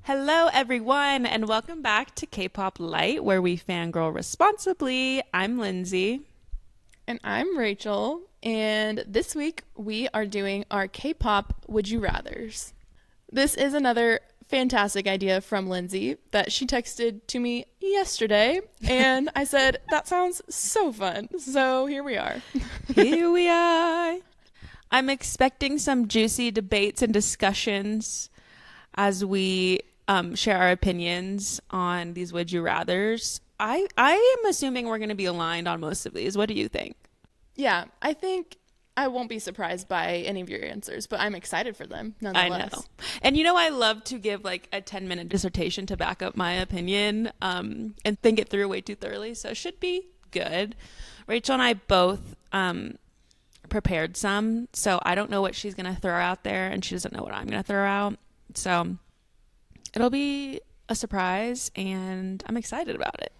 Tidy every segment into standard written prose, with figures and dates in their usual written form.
Hello, everyone, and welcome back to K-Pop Light, where we fangirl responsibly. I'm Lindsay. And I'm Rachel, and this week we are doing our K-pop Would You Rathers. This is another fantastic idea from Lindsay that she texted to me yesterday, and I said, that sounds so fun. So here we are. Here we are. I'm expecting some juicy debates and discussions as we share our opinions on these Would You Rathers. I am assuming we're going to be aligned on most of these. What do you think? Yeah, I think I won't be surprised by any of your answers, but I'm excited for them I know. nonetheless. And I love to give like a 10-minute dissertation to back up my opinion and think it through way too thoroughly. So it should be good. Rachel and I both prepared some. So I don't know what she's going to throw out there, and she doesn't know what I'm going to throw out. So it'll be a surprise, and I'm excited about it.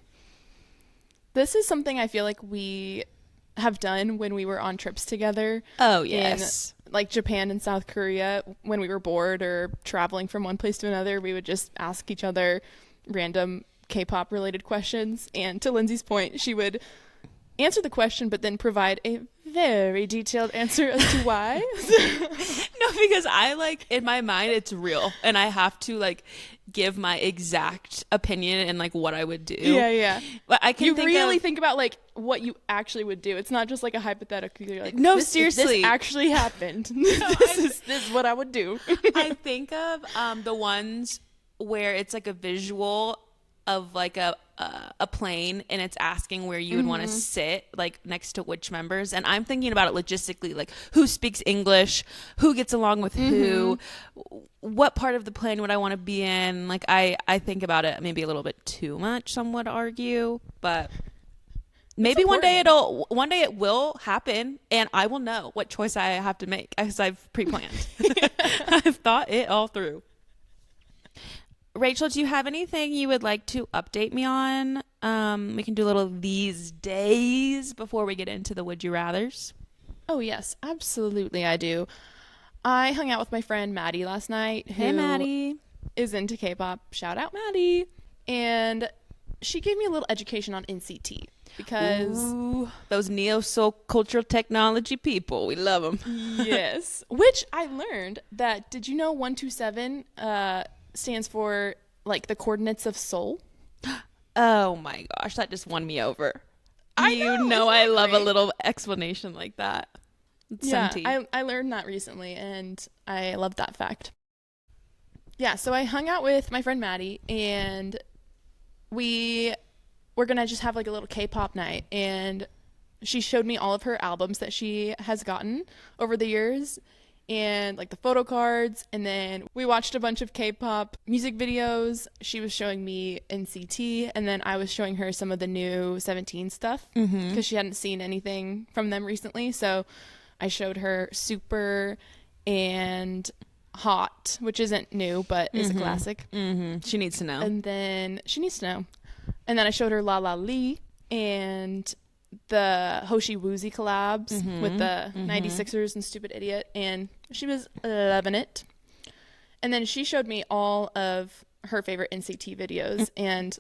This is something I feel like we have done when we were on trips together. Oh, yes. In like Japan and South Korea, when we were bored or traveling from one place to another, we would just ask each other random K-pop related questions. And to Lindsay's point, she would answer the question, but then provide a very detailed answer as to why. No, because I like in my mind it's real, and I have to like give my exact opinion and like what I would do. Yeah. But I can You think really of, think about like what you actually would do. It's not just like a hypothetical. You're like, No, if seriously. this actually happened. This is what I would do. I think of the ones where it's like a visual of like a plane, and it's asking where you would want to sit like next to which members, and I'm thinking about it logistically, like who speaks English, who gets along with who, what part of the plane would I want to be in. Like I think about it maybe a little bit too much, some would argue, but maybe one day it will happen, and I will know what choice I have to make as I've pre-planned. I've thought it all through. Rachel, do you have anything you would like to update me on? We can do a little these days before we get into the Would You Rathers. Oh, yes, absolutely, I do. I hung out with my friend Maddie last night, Hey, who Maddie. is into K-pop. Shout out, Maddie. And she gave me a little education on NCT because, Ooh, those neo-soul cultural technology people. We love them. yes, which I learned that, did you know 127 stands for like the coordinates of Seoul? Oh my gosh, that just won me over. I You know, know isn't I that love a great? little explanation like that. It's Yeah, Sanity. I learned that recently, and I love that fact. Yeah, so I hung out with my friend Maddie, and we were gonna just have like a little K-pop night, and she showed me all of her albums that she has gotten over the years and like the photo cards, and then we watched a bunch of K-pop music videos. She was showing me NCT, and then I was showing her some of the new 17 stuff because she hadn't seen anything from them recently. So I showed her Super and Hot, which isn't new but is a classic. She needs to know. And then she needs to know. And then I showed her La La Lee and the Hoshi Woozy collabs with the 96ers and Stupid Idiot, and she was loving it. And then she showed me all of her favorite NCT videos, and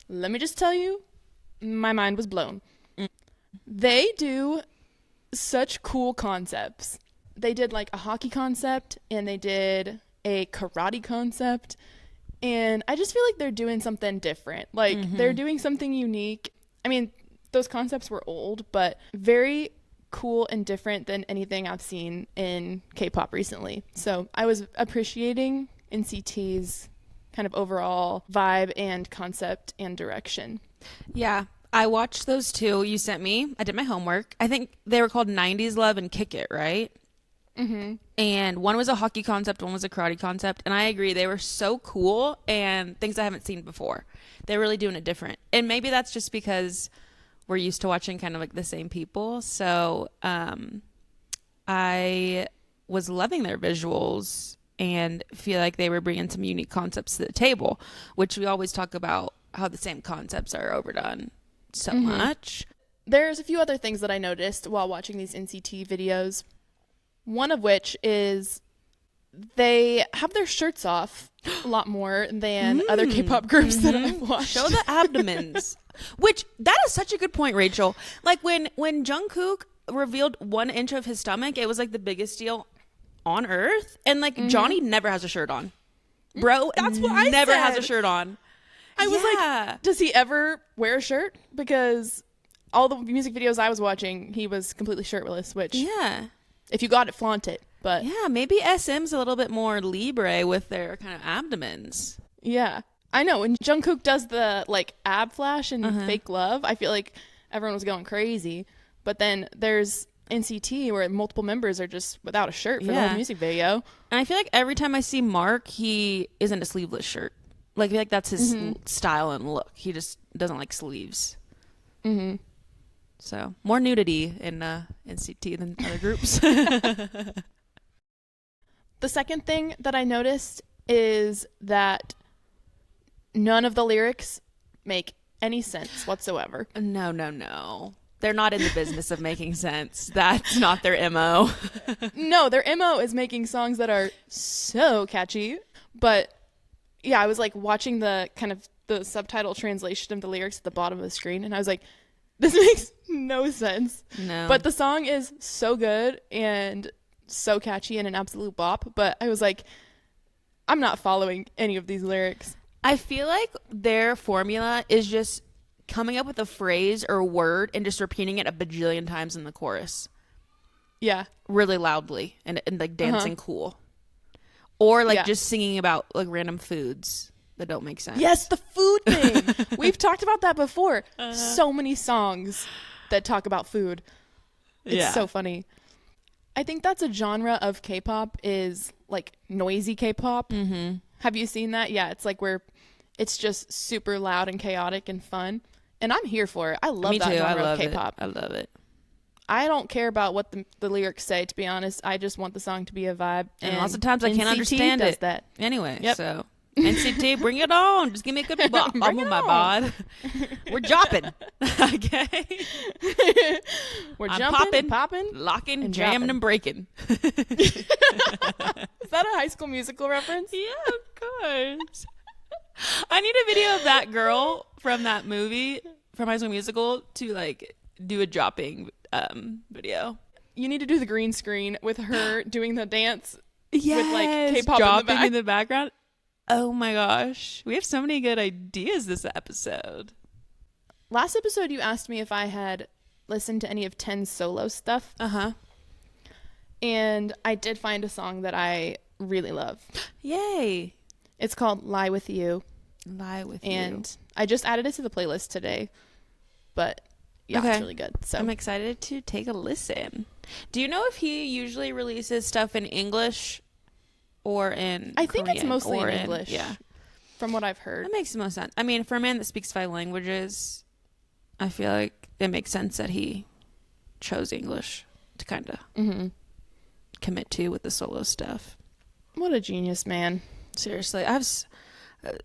let me just tell you, my mind was blown. They do such cool concepts. They did like a hockey concept, and they did a karate concept, and I just feel like they're doing something different. Like they're doing something unique. I mean, those concepts were old, but very cool and different than anything I've seen in K-pop recently. So I was appreciating NCT's kind of overall vibe and concept and direction. Yeah, I watched those two you sent me. I did my homework. I think they were called 90s Love and Kick It, right? And one was a hockey concept, one was a karate concept. And I agree, they were so cool and things I haven't seen before. They're really doing it different. And maybe that's just because we're used to watching kind of like the same people. So I was loving their visuals and feel like they were bringing some unique concepts to the table, which we always talk about how the same concepts are overdone so much. There's a few other things that I noticed while watching these NCT videos. One of which is they have their shirts off a lot more than other K-pop groups that I've watched. Show the abdomens. Which, that is such a good point, Rachel. Like when Jungkook revealed 1 inch of his stomach, it was like the biggest deal on earth. And like Johnny never has a shirt on. Bro, That's what I never said. has a shirt on. I was like, does he ever wear a shirt? Because all the music videos I was watching, he was completely shirtless, which, yeah. if you got it, flaunt it. But yeah, maybe SM's a little bit more Libre with their kind of abdomens. yeah, I know. When Jungkook does the like ab flash and Fake Love, I feel like everyone was going crazy. But then there's NCT where multiple members are just without a shirt for the whole music video. And I feel like every time I see Mark, he is in a sleeveless shirt. Like, I feel like that's his style and look. He just doesn't like sleeves. Mm-hmm. So, more nudity in NCT than other groups. The second thing that I noticed is that none of the lyrics make any sense whatsoever. No. They're not in the business of making sense. That's not their MO. No, their MO is making songs that are so catchy. But yeah, I was like watching the kind of the subtitle translation of the lyrics at the bottom of the screen, and I was like, this makes no sense. No. But the song is so good and so catchy and an absolute bop. But I was like, I'm not following any of these lyrics. I feel like their formula is just coming up with a phrase or word and just repeating it a bajillion times in the chorus. Yeah. Really loudly and like dancing cool. Or like just singing about like random foods that don't make sense. Yes, the food thing. We've talked about that before. So many songs that talk about food. It's so funny. I think that's a genre of K-pop is like noisy K-pop. Mm-hmm. Have you seen that? Yeah, it's like where it's just super loud and chaotic and fun. And I'm here for it. I love that genre of K-pop. I love it. I don't care about what the lyrics say, to be honest. I just want the song to be a vibe. And lots of times I can't understand does it. That. Anyway, so NCT, bring it on. Just give me a good bop on my bod. We're jopping. Okay. I'm popping, locking, and jamming, dropping. and breaking. Is that a High School Musical reference? Yeah, of course. I need a video of that girl from that movie, from High School Musical, to like do a dropping video. You need to do the green screen with her doing the dance with like K-pop dropping in the background. Oh my gosh. We have so many good ideas this episode. Last episode, you asked me if I had listened to any of 10's solo stuff. Uh-huh. And I did find a song that I really love. Yay. It's called Lie With You. Lie With You. And I just added it to the playlist today. But yeah, it's really good. So I'm excited to take a listen. Do you know if he usually releases stuff in English or in I think Korean, it's mostly in or English. Yeah. From what I've heard. That makes the most sense. I mean, for a man that speaks 5 languages, I feel like it makes sense that he chose English to kind of commit to with the solo stuff. What a genius, man. Seriously.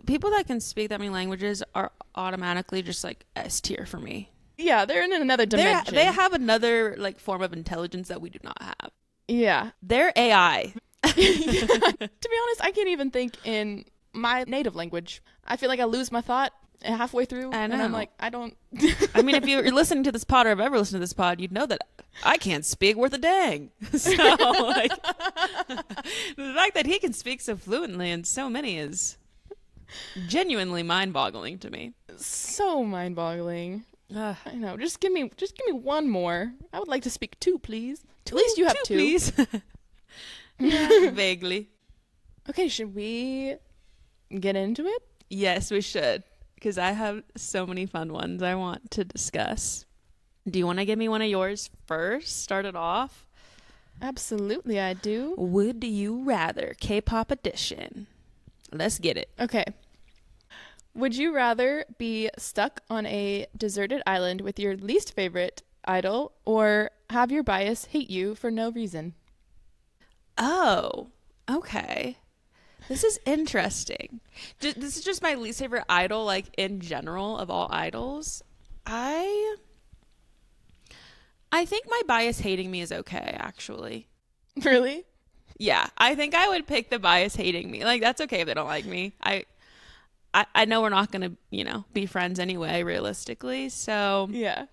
People that can speak that many languages are automatically just like S tier for me. Yeah, they're in another dimension. They have another like form of intelligence that we do not have. Yeah. They're AI. To be honest, I can't even think in my native language. I feel like I lose my thought halfway through. I know. And I'm like, I don't. I mean, if you're listening to this pod or have ever listened to this pod, you'd know that I can't speak worth a dang. So, like, the fact that he can speak so fluently and so many is genuinely mind-boggling to me. So mind-boggling. I know. Just give me one more. I would like to speak 2, please. At least you have 2. Please. Yeah, vaguely. Okay, should we get into it? Yes, we should. Because I have so many fun ones I want to discuss. Do you want to give me one of yours first? Start it off? Absolutely, I do. Would you rather? K-pop edition. Let's get it. Okay. Would you rather be stuck on a deserted island with your least favorite idol or have your bias hate you for no reason? Oh, okay. This is interesting. This is just my least favorite idol, like in general of all idols. I think my bias hating me is okay, actually. Really? Yeah, I think I would pick the bias hating me. Like, that's okay if they don't like me. I know we're not gonna, be friends anyway, realistically. So, Yeah.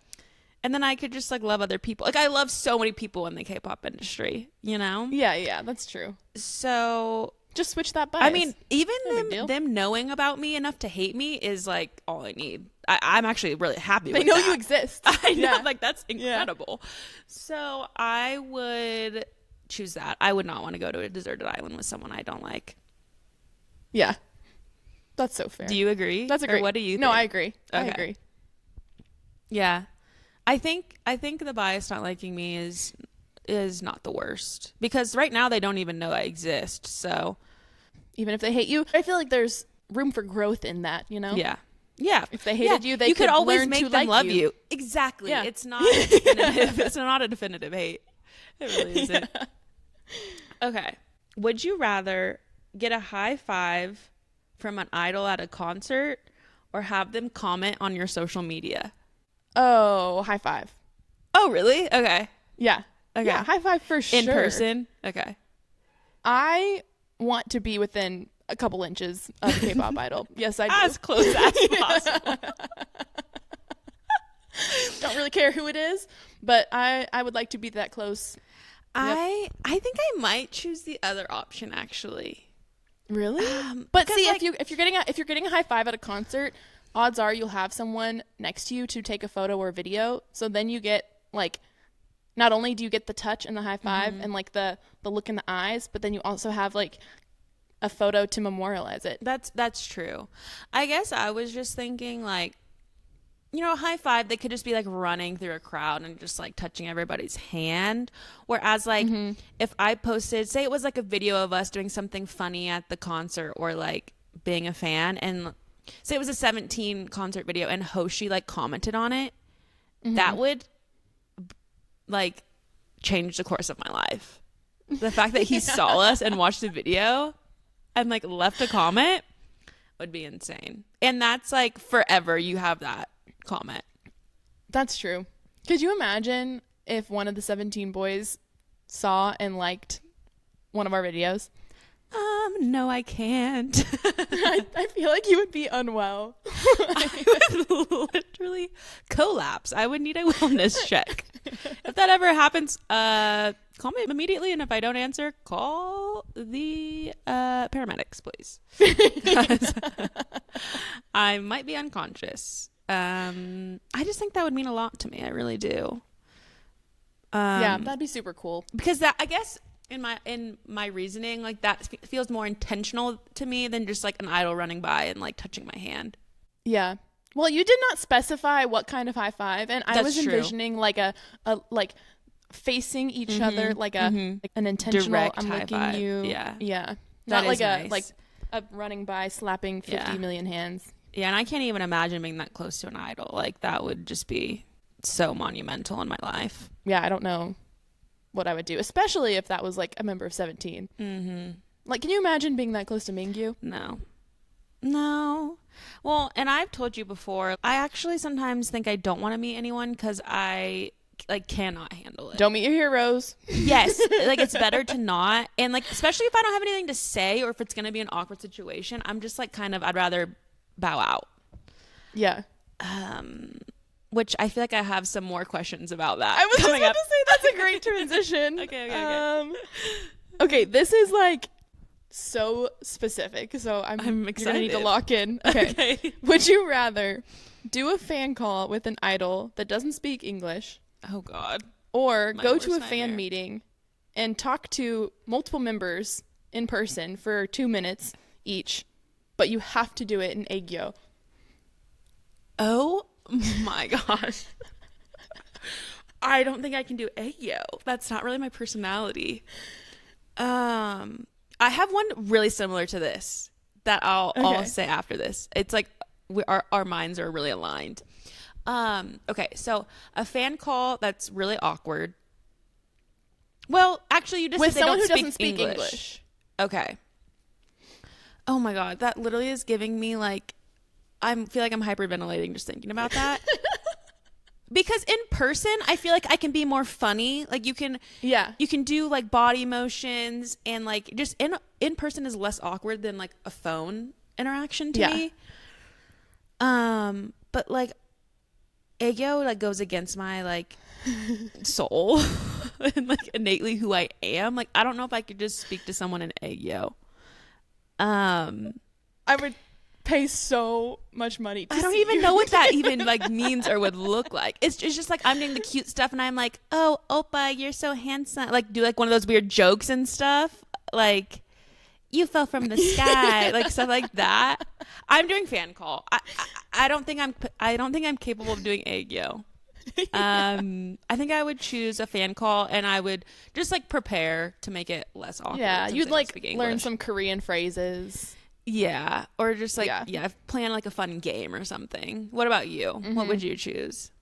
and then I could just like love other people. Like, I love so many people in the K-pop industry, Yeah, that's true. So just switch that bias. I mean, even No big deal. them knowing about me enough to hate me is like all I need. I'm actually really happy with they know that. you exist. I know, Yeah. like that's incredible. So I would choose that. I would not want to go to a deserted island with someone I don't like. Yeah. That's so fair. Do you agree? That's a great. Or what do you think? No, I agree. Okay. I agree. Yeah. I think the bias not liking me is not the worst, because right now they don't even know I exist. So even if they hate you, I feel like there's room for growth in that, Yeah. Yeah. If they hated you, they could always learn make to them like love you. you. Exactly. Yeah. It's not a definitive, it's not a definitive hate. It really isn't. Yeah. Okay. Would you rather get a high five from an idol at a concert or have them comment on your social media? Oh, high five. Oh, really? Okay. Yeah. Okay. Yeah, high five for sure. In person? Okay. I want to be within a couple inches of a K-pop idol. Yes, I do. As close as possible. Don't really care who it is, but I would like to be that close. I think I might choose the other option, actually. Really? But see, like, if you're getting a high five at a concert, odds are you'll have someone next to you to take a photo or video. So then you get like, not only do you get the touch and the high five and like the look in the eyes, but then you also have like a photo to memorialize it. That's true. I guess I was just thinking like, a high five, they could just be like running through a crowd and just like touching everybody's hand. Whereas like if I posted, say it was like a video of us doing something funny at the concert or like being a fan, and say it was a 17 concert video and Hoshi like commented on it, that would like change the course of my life. The fact that he saw us and watched the video and like left a comment would be insane. And that's like forever you have that comment. That's true. Could you imagine if one of the 17 boys saw and liked one of our videos? No, I can't. I feel like you would be unwell. I would literally collapse. I would need a wellness check. If that ever happens, call me immediately, and if I don't answer, call the paramedics, please. Because I might be unconscious. I just think that would mean a lot to me. I really do. Yeah, that'd be super cool. Because that, I guess, in my reasoning, like that feels more intentional to me than just like an idol running by and like touching my hand. Yeah. Well, you did not specify what kind of high five, and I was true. envisioning like a like facing each other, like an intentional. Direct I'm high licking five. you. Yeah. Yeah. That Not like is nice. a running by slapping 50 million hands. Yeah, and I can't even imagine being that close to an idol. Like that would just be so monumental in my life. Yeah, I don't know what I would do, especially if that was like a member of 17. Like, can you imagine being that close to Mingyu? No. Well, and I've told you before, I actually sometimes think I don't want to meet anyone because I like cannot handle it. Don't meet your heroes. Yes, like it's better to not. And like, especially if I don't have anything to say or if it's going to be an awkward situation, I'm just like I'd rather bow out. Yeah. Which I feel like I have some more questions about that. I was just coming about up. to say that's a great transition. Okay. Okay, this is like so specific, so I'm excited. You're gonna need to lock in. Okay. Would you rather do a fan call with an idol that doesn't speak English, Oh God. or My go to a worst fan nightmare. meeting and talk to multiple members in person for 2 minutes each, but you have to do it in Aegyo? Oh my gosh. I don't think I can do Aegyo. That's not really my personality. I have one really similar to this that I'll say after this. It's like our minds are really aligned. Okay, so a fan call that's really awkward. Well, actually, you just With said they someone don't who doesn't speak English. English. Okay. Oh my God, that literally is giving me like, I feel like I'm hyperventilating just thinking about that. because in person I feel like I can be more funny. Like you can do like body motions, and like just in person is less awkward than like a phone interaction to me. But like Aegyo like goes against my like soul and like innately who I am. Like I don't know if I could just speak to someone in Aegyo. I would pay so much money to I don't see even you. know what that even like means or would look like. It's just like I'm doing the cute stuff and I'm like, oh Oppa, you're so handsome, like do like one of those weird jokes and stuff, like you fell from the sky, like stuff like that. I'm doing fan call. I don't think I'm capable of doing Aegyo. I think I would choose a fan call, and I would just like prepare to make it less awkward. Yeah, since you'd I don't like speak learn English. some Korean phrases. Yeah, or just like plan like a fun game or something. What about you? What would you choose?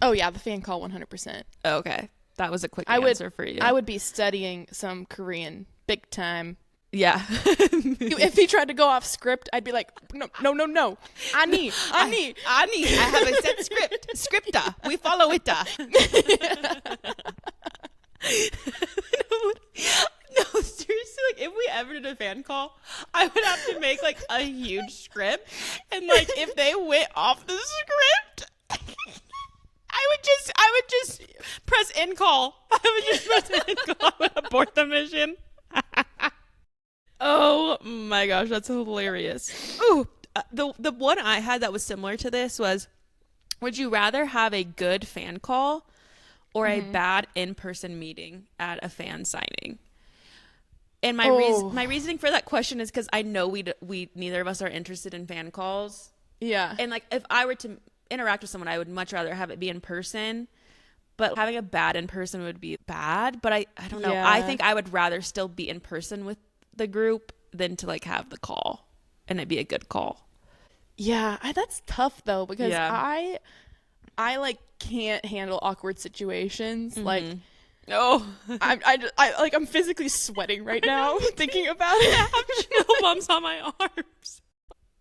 Oh yeah, the fan call 100%. Okay, that was a quick answer for you. I would be studying some Korean big time. Yeah. If he tried to go off script, I'd be like, no. Ani. I have a set script. Scripta. We follow it. No, seriously, like if we ever did a fan call, I would have to make like a huge script, and like if they went off the script, I would just press end call. I would just press end call. I would abort the mission. Oh my gosh, that's hilarious. Ooh, the one I had that was similar to this was, would you rather have a good fan call or a bad in-person meeting at a fan signing? And my reasoning for that question is because I know we neither of us are interested in fan calls. Yeah. And like if I were to interact with someone, I would much rather have it be in person. But having a bad in person would be bad. But I don't know. Yeah. I think I would rather still be in person with the group than to like have the call and it be a good call. Yeah, that's tough though, because I like can't handle awkward situations. Like, I'm physically sweating right now thinking about it. I have chill bumps on my arms.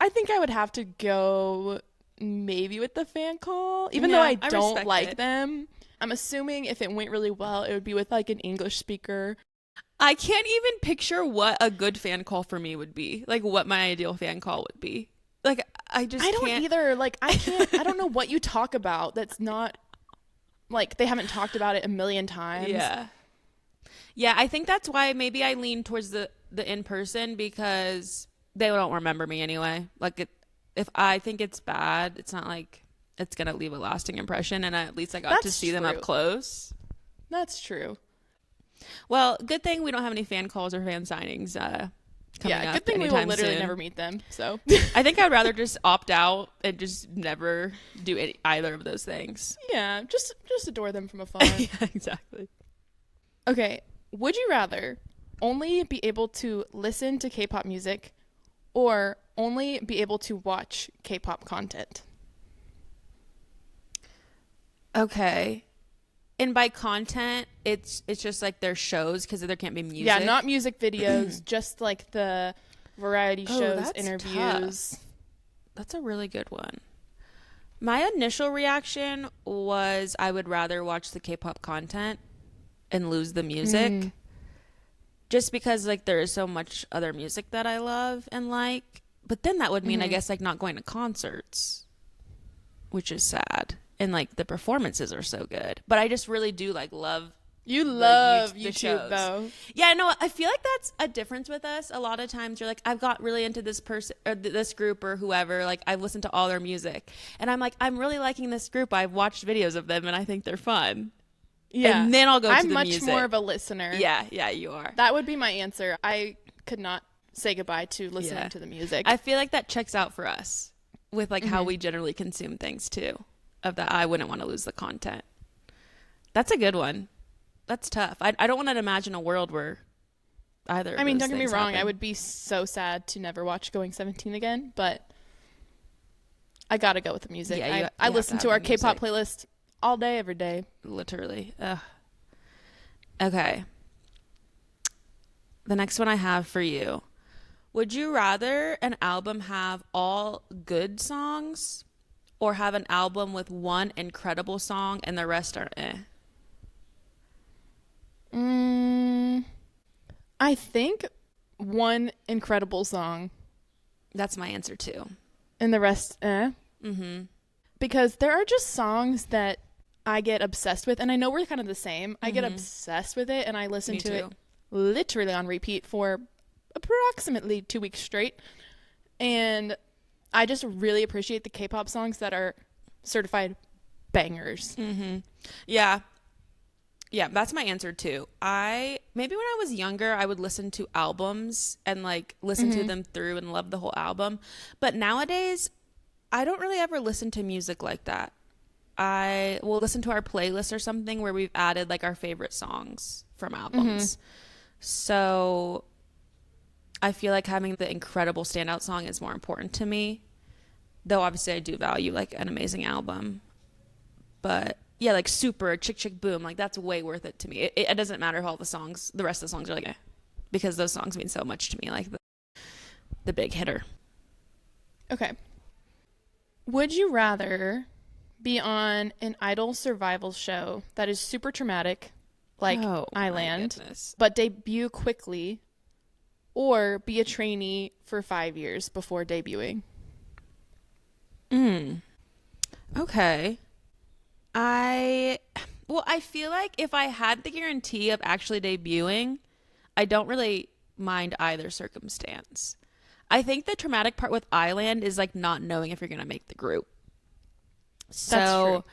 I think I would have to go maybe with the fan call, even though I don't like them. I'm assuming if it went really well, it would be with like an English speaker. I can't even picture what a good fan call for me would be. Like what my ideal fan call would be. Like I don't either. Like I don't know what you talk about that's not like they haven't talked about it a million times. Yeah, I think that's why maybe I lean towards the in person, because they don't remember me anyway. Like if I think it's bad, it's not like it's gonna leave a lasting impression, and at least I got to see them up close. That's true. Well, good thing we don't have any fan calls or fan signings coming up. Good thing we will literally soon. never meet them. So I think I'd rather just opt out and just never do either of those things. Yeah, just adore them from afar. Yeah, exactly. Okay, would you rather only be able to listen to K-pop music or only be able to watch K-pop content? Okay. And by content, it's just like their shows, because there can't be music. Yeah, not music videos, just like the variety shows, that's interviews. Tough. That's a really good one. My initial reaction was I would rather watch the K-pop content and lose the music. Just because like there is so much other music that I love and like. But then that would mean I guess like not going to concerts, which is sad. And like the performances are so good, but I just really do like love. You love the YouTube shows. though. Yeah, no, I feel like that's a difference with us. A lot of times you're like, I've got really into this person or this group or whoever. Like I've listened to all their music, and I'm like, I'm really liking this group. I've watched videos of them, and I think they're fun. Yeah, and then I'll go to the I'm music. much more of a listener. Yeah, you are. That would be my answer. I could not say goodbye to listening to the music. I feel like that checks out for us with like how we generally consume things too. Of that, I wouldn't want to lose the content. That's a good one. That's tough. I don't want to imagine a world where either. I mean, don't get me wrong. Happen. I would be so sad to never watch Going 17 again, but I gotta go with the music. Yeah, I listen to our K-pop playlist all day, every day. Literally. Ugh. Okay. The next one I have for you. Would you rather an album have all good songs or have an album with one incredible song and the rest are eh? I think one incredible song That's my answer too. and the rest because there are just songs that I get obsessed with, and I know we're kind of the same. I get obsessed with it and I listen to it literally on repeat for approximately 2 weeks straight, and I just really appreciate the K-pop songs that are certified bangers. Yeah, that's my answer too. Maybe when I was younger I would listen to albums and like listen to them through and love the whole album, but nowadays I don't really ever listen to music like that. I will listen to our playlist or something where we've added like our favorite songs from albums. So I feel like having the incredible standout song is more important to me, though obviously I do value like an amazing album. But yeah, like Super, Chick Chick Boom, like that's way worth it to me. It doesn't matter if all the rest of the songs are like eh, because those songs mean so much to me, like the big hitter. Okay. Would you rather be on an idol survival show that is super traumatic, like Island, but debut quickly, or be a trainee for 5 years before debuting? Okay. I feel like if I had the guarantee of actually debuting, I don't really mind either circumstance. I think the traumatic part with Island is like not knowing if you're going to make the group. So That's true.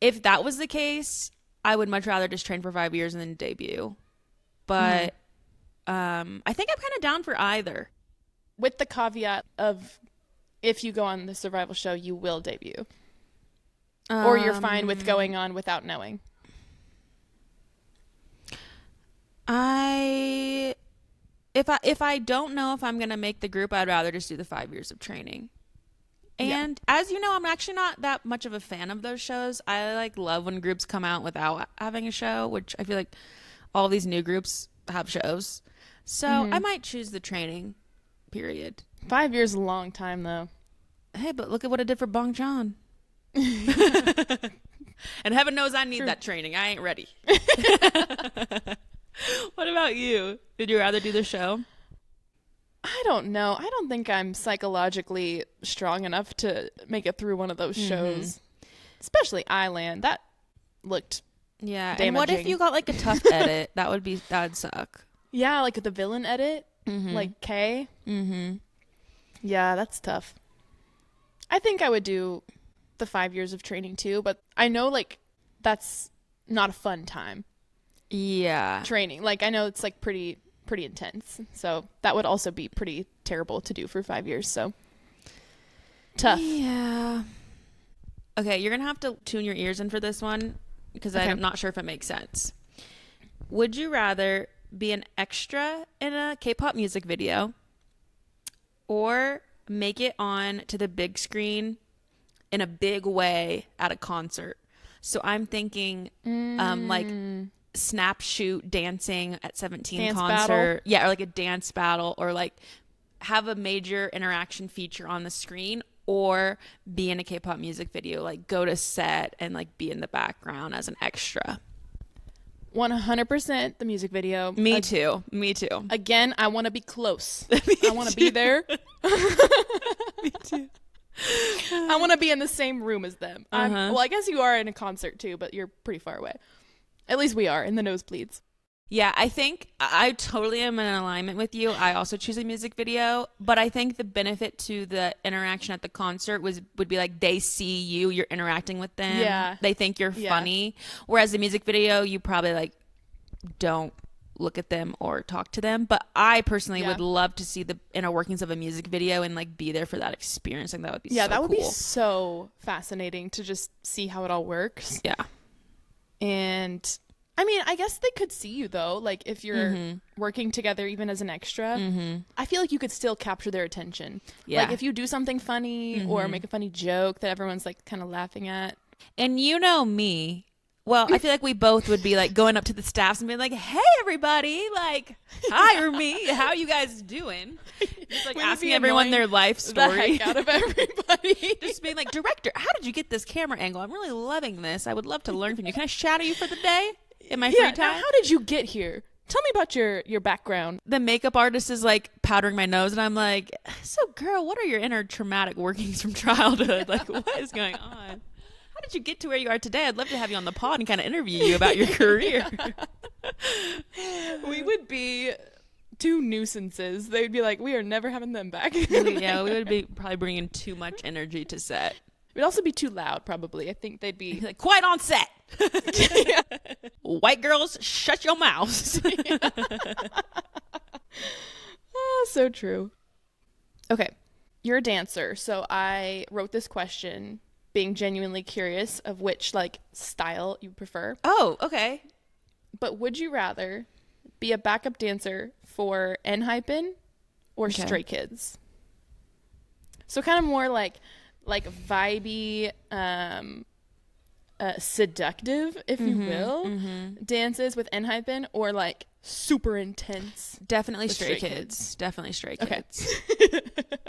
If that was the case, I would much rather just train for 5 years and then debut. But I think I'm kind of down for either. With the caveat of if you go on the survival show, you will debut. Or you're fine with going on without knowing. If I don't know if I'm going to make the group, I'd rather just do the 5 years of training. And as you know, I'm actually not that much of a fan of those shows. I like love when groups come out without having a show, which I feel like all these new groups have shows. So I might choose the training period. 5 years is a long time, though. Hey, but look at what it did for Bong Joon. And heaven knows I need that training. I ain't ready. What about you? Would you rather do the show? I don't know. I don't think I'm psychologically strong enough to make it through one of those shows. Especially Island. That looked damaging. And what if you got like a tough edit? That'd suck. Yeah, like the villain edit. Like K. Yeah, that's tough. I think I would do the 5 years of training too, but I know like that's not a fun time. Yeah. Training. Like I know it's like pretty intense. So that would also be pretty terrible to do for 5 years. So tough. Yeah. Okay, you're going to have to tune your ears in for this one because I'm not sure if it makes sense. Would you rather be an extra in a K-pop music video or make it on to the big screen in a big way at a concert? So I'm thinking like snap shoot dancing at 17 dance concert battle. Yeah, or like a dance battle, or like have a major interaction feature on the screen, or be in a K-pop music video, like go to set and like be in the background as an extra. 100% the music video. Me too. Again, I want to be close. I want to be there. Me too. I want to be in the same room as them. Well, I guess you are in a concert too, but you're pretty far away. At least we are in the nosebleeds. Yeah, I think I totally am in alignment with you. I also choose a music video, but I think the benefit to the interaction at the concert would be like they see you're interacting with them. Yeah. They think you're funny. Whereas the music video, you probably like don't look at them or talk to them. But I personally would love to see the inner workings of a music video and like be there for that experience. Like that would be so that would cool. be so fascinating to just see how it all works. Yeah. And I mean, I guess they could see you though. Like if you're working together, even as an extra, I feel like you could still capture their attention. Yeah. Like if you do something funny or make a funny joke that everyone's like kind of laughing at. And you know me, Well, I feel like we both would be like going up to the staffs and being like, "Hey, everybody! Like, hire me. How you guys doing?" Just like asking everyone their life story. The heck out of everybody. Just being like, "Director, how did you get this camera angle? I'm really loving this. I would love to learn from you. Can I shadow you for the day in my free time?" Now, how did you get here? Tell me about your background. The makeup artist is like powdering my nose, and I'm like, "So, girl, what are your inner traumatic workings from childhood? Like, what is going on? How did you get to where you are today? I'd love to have you on the pod and kind of interview you about your career." We would be two nuisances. They'd be like, we are never having them back. Yeah, we would be probably bringing too much energy to set. We'd also be too loud, probably. I think they'd be like, quiet on set. White girls, shut your mouths. So true. Okay, you're a dancer, so I wrote this question being genuinely curious of which like style you prefer. Oh, okay. But would you rather be a backup dancer for Enhypen or Stray Kids? So kind of more like vibey, seductive, if you will, dances with Enhypen, or like super intense. Definitely Stray Kids. Definitely Stray Kids.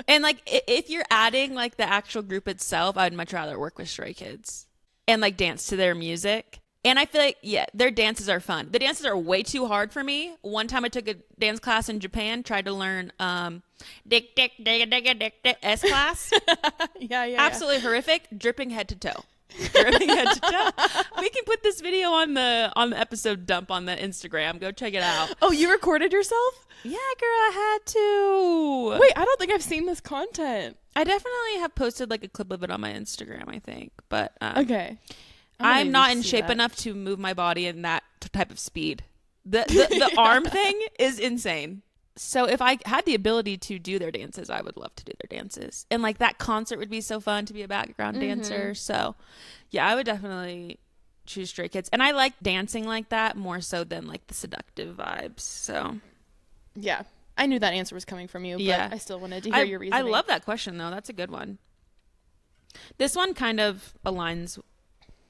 And like if you're adding like the actual group itself, I'd much rather work with Stray Kids and like dance to their music. And I feel like, yeah, their dances are fun. The dances are way too hard for me. One time I took a dance class in Japan, tried to learn dick dick dick dick dick dick S class. Yeah. Absolutely horrific, dripping head to toe. Dripping head to toe. We can put this video on the episode dump on the Instagram. Go check it out. Oh, you recorded yourself? Yeah, girl, I had to. Wait, I don't think I've seen this content. I definitely have posted like a clip of it on my Instagram, I think. But okay. I'm not in shape enough to move my body in that type of speed. The arm thing is insane. So if I had the ability to do their dances, I would love to do their dances. And like that concert would be so fun to be a background dancer. So yeah, I would definitely choose Stray Kids. And I like dancing like that more so than like the seductive vibes. So yeah, I knew that answer was coming from you, but I still wanted to hear your reasoning. I love that question though. That's a good one. This one kind of aligns,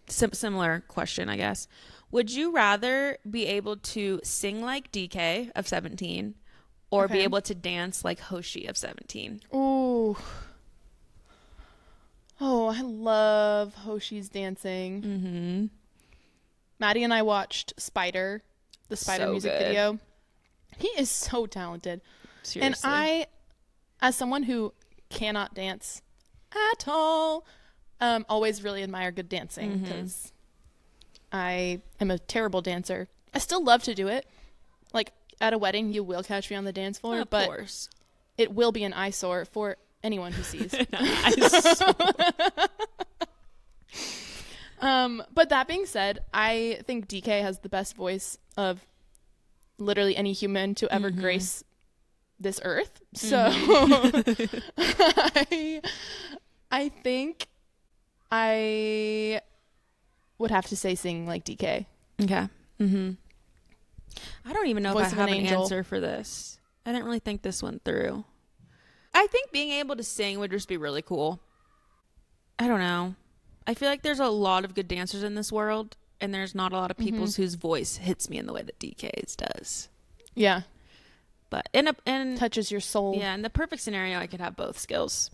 similar question, I guess. Would you rather be able to sing like DK of 17 or be able to dance like Hoshi of 17? Ooh. Oh, I love Hoshi's dancing. Mm-hmm. Maddie and I watched Spider, the Spider music video. He is so talented. Seriously. And I, as someone who cannot dance at all, always really admire good dancing because I am a terrible dancer. I still love to do it. Like at a wedding, you will catch me on the dance floor, of but course. It will be an eyesore for anyone who sees. But that being said, I think DK has the best voice of literally any human to ever grace this earth. So I think I would have to say sing like DK. Okay. Mm-hmm. I don't even know Voice if I of have an an angel. answer for this. I didn't really think this one through. I think being able to sing would just be really cool. I don't know. I feel like there's a lot of good dancers in this world, and there's not a lot of people whose voice hits me in the way that DK's does. Yeah. But in Touches your soul. yeah, in the perfect scenario, I could have both skills.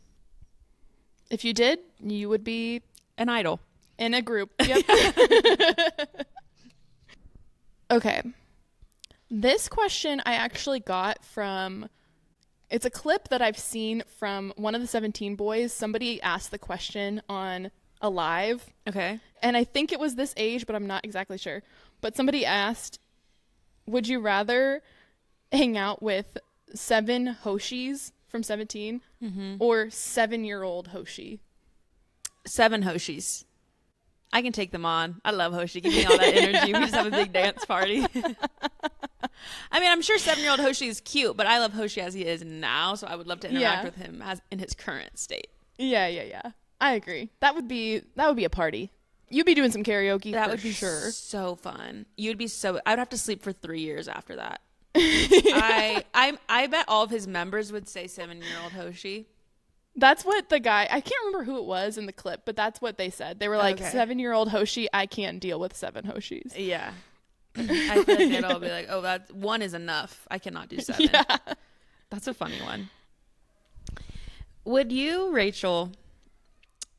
If you did, you would be An idol. in a group. Yep. Okay. This question I actually got from, it's a clip that I've seen from one of the 17 boys. Somebody asked the question on a live. Okay. And I think it was this age, but I'm not exactly sure. But somebody asked, would you rather hang out with 7 Hoshis from 17 or 7-year-old Hoshi? 7 Hoshis. I can take them on. I love Hoshi. Give me all that energy. We just have a big dance party. I mean, I'm sure 7-year-old Hoshi is cute, but I love Hoshi as he is now, so I would love to interact with him as in his current state. Yeah. I agree. That would be a party. You'd be doing some karaoke. That for would be sure. so fun. You'd be so. I would have to sleep for 3 years after that. I bet all of his members would say 7-year-old Hoshi. That's what the guy, I can't remember who it was in the clip, but that's what they said. They were like, Okay. 7-year-old Hoshi, I can't deal with 7 Hoshis. Yeah. I feel like they'd all be like, oh, that one is enough. I cannot do 7. Yeah. That's a funny one. Would you, Rachel,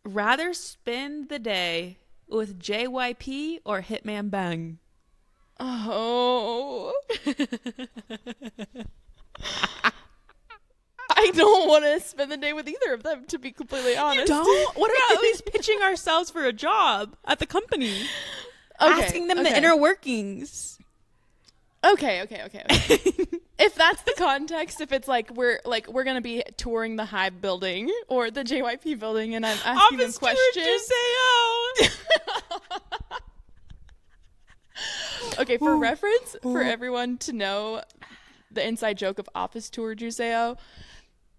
rather spend the day with JYP or Hitman Bang? Oh. I don't want to spend the day with either of them, to be completely honest. Don't? What about at least pitching ourselves for a job at the company? Okay, Asking them the inner workings. Okay. If that's the context, if it's like we're gonna be touring the Hive building or the JYP building, and I'm asking them questions. Okay, for reference, for everyone to know the inside joke of Office Tour Juseo,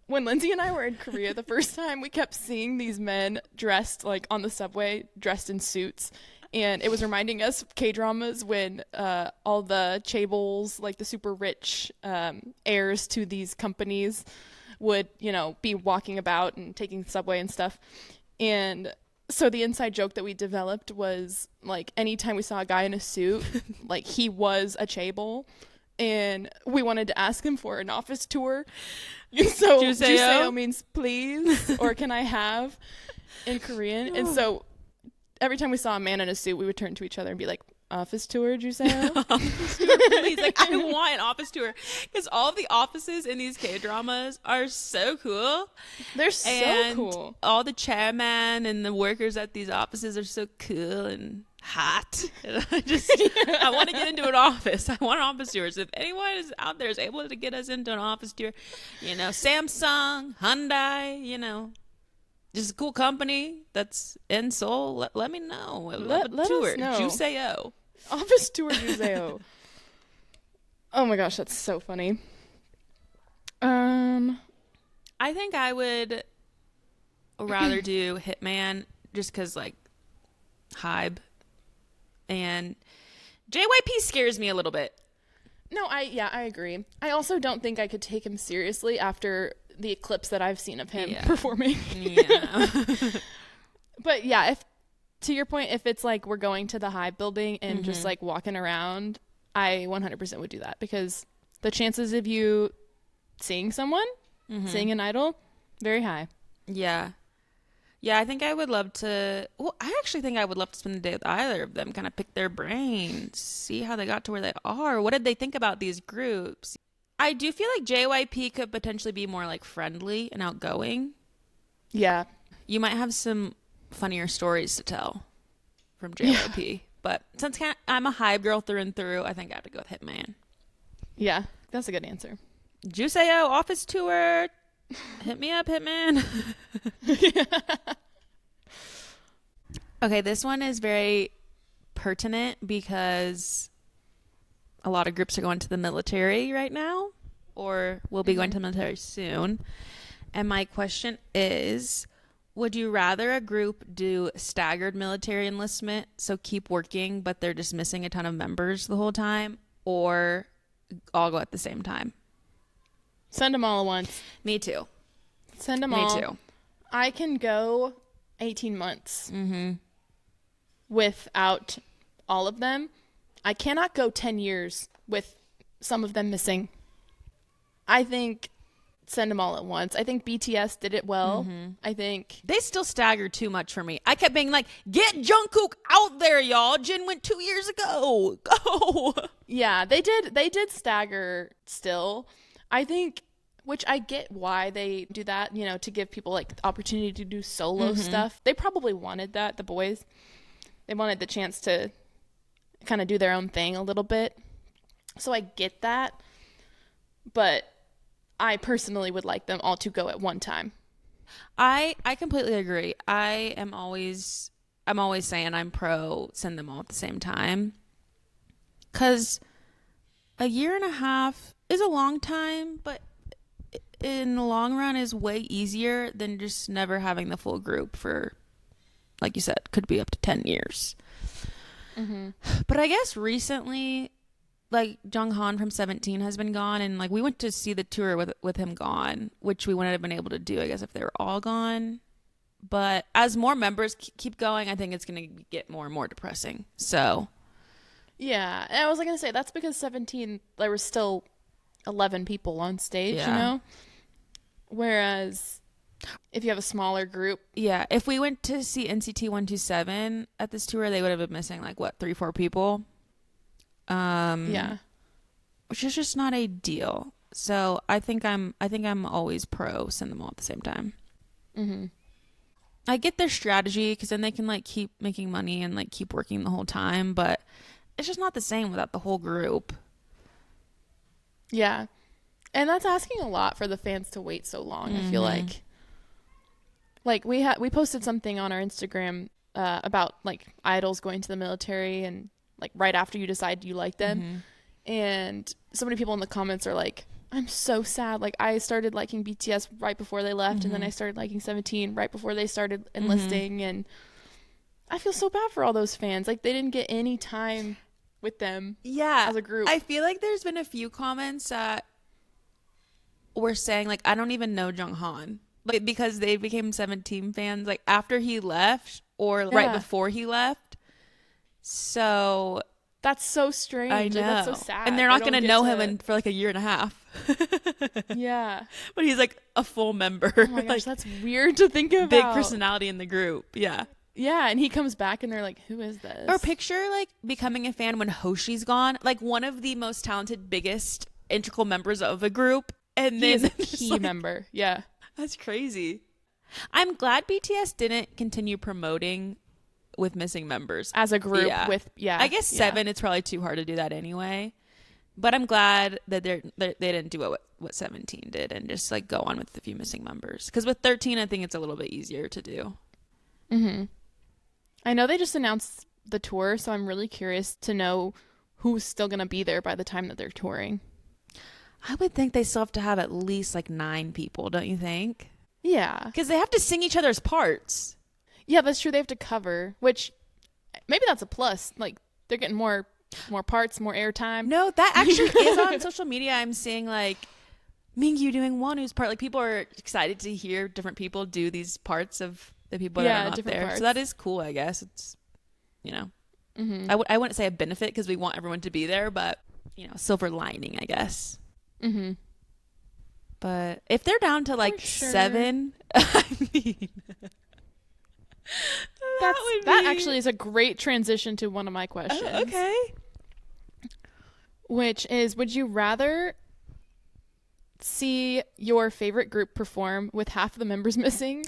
when Lindsay and I were in Korea the first time, we kept seeing these men dressed like on the subway, dressed in suits. And it was reminding us of K-dramas when all the chaebols, like the super rich heirs to these companies, would, be walking about and taking the subway and stuff. And so the inside joke that we developed was, like, anytime we saw a guy in a suit, like, he was a chaebol. And we wanted to ask him for an office tour. So Juseo means please, or can I have, in Korean. And so every time we saw a man in a suit, we would turn to each other and be like, office tour, Juseo? Office tour, please. Like, I want an office tour. Because all of the offices in these K-dramas are so cool. They're so cool. All the chairman and the workers at these offices are so cool and hot. And I want to get into an office. I want an office tour. So if anyone is out there is able to get us into an office tour, Samsung, Hyundai, just a cool company that's in Seoul, let me know. Let tour. us know. Juseo. Office tour Juseo. Oh my gosh, that's so funny. I think I would rather do Hitman just because, like, Hybe. And JYP scares me a little bit. No, I agree. I also don't think I could take him seriously after the clips that I've seen of him performing. Yeah. But yeah, to your point, if it's like we're going to the Hive building and just like walking around, I 100% would do that, because the chances of you seeing someone, seeing an idol, very high. Yeah. Yeah, I think I would love to. Well, I actually think I would love to spend the day with either of them, kind of pick their brains, see how they got to where they are. What did they think about these groups? I do feel like JYP could potentially be more like friendly and outgoing. Yeah. You might have some funnier stories to tell from JYP. Yeah. But since I'm a Hybe girl through and through, I think I have to go with Hitman. Yeah, that's a good answer. Juseo, office tour. Hit me up, Hitman. Okay, this one is very pertinent because a lot of groups are going to the military right now, or will be going to the military soon. And my question is, would you rather a group do staggered military enlistment, so keep working, but they're just missing a ton of members the whole time, or all go at the same time? Send them all at once. Me too. Send them all. Me too. I can go 18 months without all of them. I cannot go 10 years with some of them missing. I think send them all at once. I think BTS did it well. I think they still stagger too much for me. I kept being like, get Jungkook out there, y'all. Jin went 2 years ago. Go. Yeah, they did stagger still. I think, which I get why they do that, to give people like the opportunity to do solo stuff. They probably wanted that, the boys. They wanted the chance to kind of do their own thing a little bit. So I get that. But I personally would like them all to go at one time. I completely agree. I'm always saying I'm pro send them all at the same time. 'Cause a year and a half is a long time, but in the long run is way easier than just never having the full group for, like you said, could be up to 10 years. But I guess recently like Junghan from 17 has been gone, and like we went to see the tour with him gone, which we wouldn't have been able to do, I guess, if they were all gone. But as more members keep going, I think it's going to get more and more depressing. So Yeah, and I was like gonna say that's because 17 there were still 11 people on stage, Yeah. you know. Whereas if you have a smaller group, yeah, if we went to see NCT 127 at this tour, they would have been missing like what 3-4 people. Yeah. Which is just not ideal. So I think I'm always pro send them all at the same time. Mm-hmm. I get their strategy because then they can like keep making money and like keep working the whole time, but it's just not the same without the whole group. Yeah. And that's asking a lot for the fans to wait so long. I feel like we posted something on our Instagram about like idols going to the military and like right after you decide you like them. And so many people in the comments are like, I'm so sad. Like I started liking BTS right before they left and then I started liking 17 right before they started enlisting and I feel so bad for all those fans. Like they didn't get any time with them as a group. I feel like there's been a few comments that were saying like I don't even know Junghan. Like because they became 17 fans like after he left or right before he left. So that's so strange. I know. Like, that's so sad. And they're not going to know him for like a year and a half. Yeah. But he's like a full member. Oh my gosh, like, that's weird to think about. Big personality in the group. Yeah. Yeah, and he comes back and they're like, who is this? Or picture like becoming a fan when Hoshi's gone. Like one of the most talented, biggest, integral members of a group. And he then is a key like, member. Yeah. That's crazy. I'm glad BTS didn't continue promoting with missing members as a group. I guess 7 it's probably too hard to do that anyway, but I'm glad that they didn't do what 17 did and just like go on with a few missing members, because with 13 I think it's a little bit easier to do. I know they just announced the tour, so I'm really curious to know who's still gonna be there by the time that they're touring. I would think they still have to have at least like 9 people, don't you think? Yeah, because they have to sing each other's parts. Yeah, that's true. They have to cover, which maybe that's a plus. Like they're getting more parts, more airtime. No, that actually is on social media. I'm seeing like Mingyu doing Wanu's part. Like people are excited to hear different people do these parts of the people that are not there. Parts. So that is cool, I guess. It's, you know, I wouldn't say a benefit because we want everyone to be there, but you know, silver lining, I guess. But if they're down to like 7, I mean. That actually is a great transition to one of my questions. Oh, okay. Which is, would you rather see your favorite group perform with half of the members missing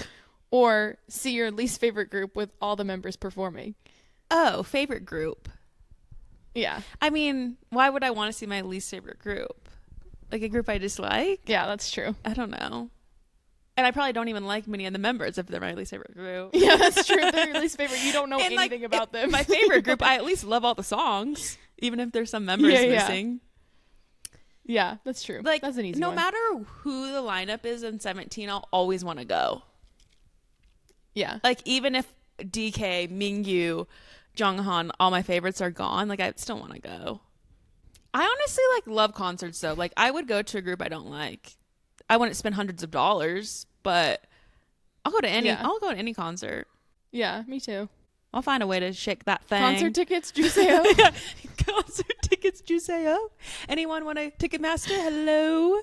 or see your least favorite group with all the members performing? Oh, favorite group. Yeah. I mean, why would I want to see my least favorite group? Like a group I dislike? Yeah, that's true. I don't know. And I probably don't even like many of the members if they're my least favorite group. Yeah, that's true. If they're your least favorite, you don't know anything about them. My favorite group, I at least love all the songs, even if there's some members missing. Yeah, that's true. Like, that's an easy no one. matter who the lineup is in 17, I'll always want to go. Yeah. Like, even if DK, Mingyu, Junghan, all my favorites are gone, like, I still want to go. I honestly, like, love concerts, though. Like, I would go to a group I don't like. I wouldn't spend hundreds of dollars, but I'll go to any. Yeah. I'll go to any concert. Yeah, me too. I'll find a way to shake that thing. Concert tickets, Juseo. Yeah. Concert tickets, Juseo. Anyone want a Ticketmaster? Hello.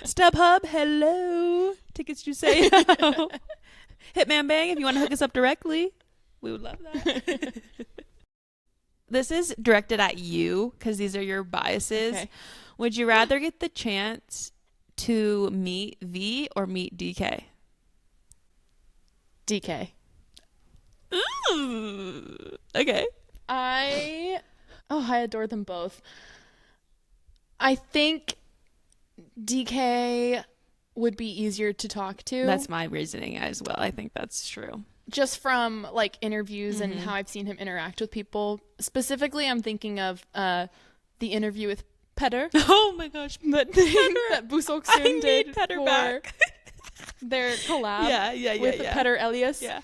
StubHub. Hello. Tickets, Juseo. Hitman Bang. If you want to hook us up directly, we would love that. This is directed at you because these are your biases. Okay. Would you rather get the chance to meet V or meet DK? DK. Ooh. Okay. I adore them both. I think DK would be easier to talk to. That's my reasoning as well. I think that's true. Just from like interviews and how I've seen him interact with people. Specifically, I'm thinking of the interview with Petter. Oh my gosh, that Busok Soon did for back. Their collab with Petter Elias. Yeah.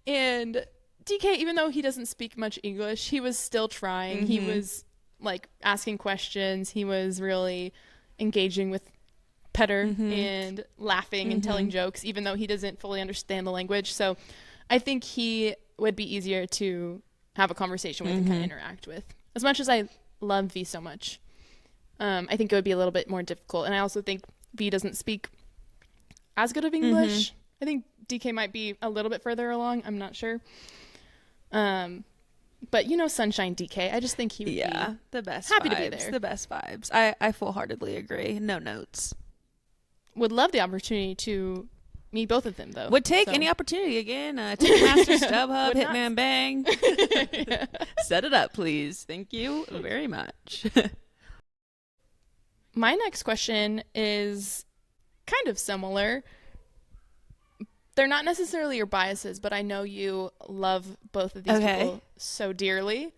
And DK, even though he doesn't speak much English, he was still trying. He was like asking questions. He was really engaging with Petter and laughing and telling jokes, even though he doesn't fully understand the language. So I think he would be easier to have a conversation with and kind of interact with. As much as I love V so much, I think it would be a little bit more difficult. And I also think V doesn't speak as good of English. I think DK might be a little bit further along. I'm not sure. But Sunshine DK, I just think he would be the best happy vibes, to be there. The best vibes. I full-heartedly agree. No notes. Would love the opportunity to meet both of them, though. Would take any opportunity again. Ticketmaster, StubHub, Hitman Bang. Set it up, please. Thank you very much. My next question is kind of similar. They're not necessarily your biases, but I know you love both of these people so dearly.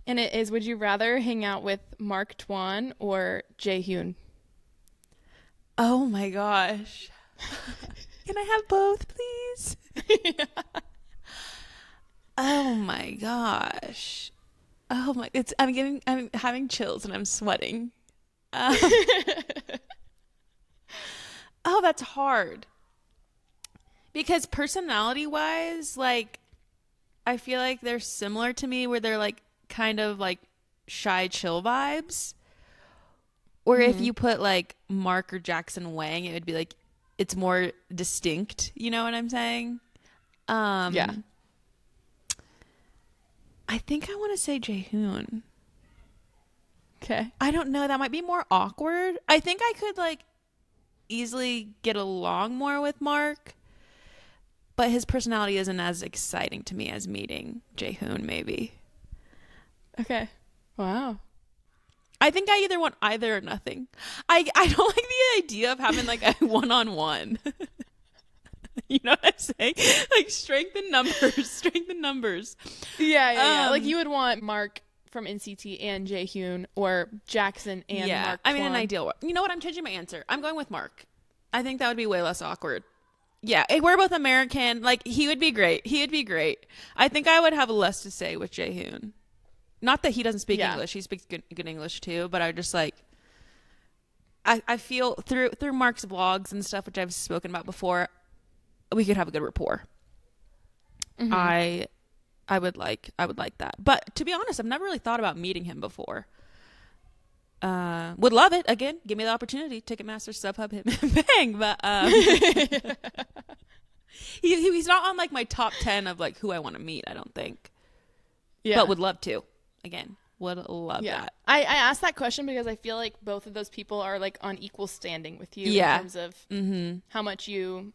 And it is, would you rather hang out with Mark Twain or Jaehyun? Oh my gosh. Can I have both, please? Oh my gosh. Oh my, I'm having chills and I'm sweating. Oh, that's hard. Because personality wise, like, I feel like they're similar to me where they're like kind of like shy, chill vibes. Or if you put like Mark or Jackson Wang, it would be like, it's more distinct. You know what I'm saying? Yeah. I think I want to say Jaehoon. Okay. I don't know. That might be more awkward. I think I could like easily get along more with Mark. But his personality isn't as exciting to me as meeting Jaehoon, maybe. Okay. Wow. I think I either want either or nothing. I don't like the idea of having like a one-on-one. You know what I'm saying? Like strength in numbers. Yeah. Like you would want Mark from NCT and Jaehyun, or Jackson and Mark I mean, Twain. an ideal. You know what? I'm changing my answer. I'm going with Mark. I think that would be way less awkward. Yeah, we're both American. Like, he would be great. I think I would have less to say with Jaehoon. Not that he doesn't speak English. He speaks good English too. But I just like, I feel through Mark's vlogs and stuff, which I've spoken about before, we could have a good rapport. I would like that. But to be honest, I've never really thought about meeting him before. Would love it. Again, give me the opportunity. Ticketmaster, StubHub, Hitman Bang. But he's not on like my top 10 of like who I want to meet, I don't think. Yeah. But would love to. Again, would love that. I asked that question because I feel like both of those people are like on equal standing with you in terms of how much you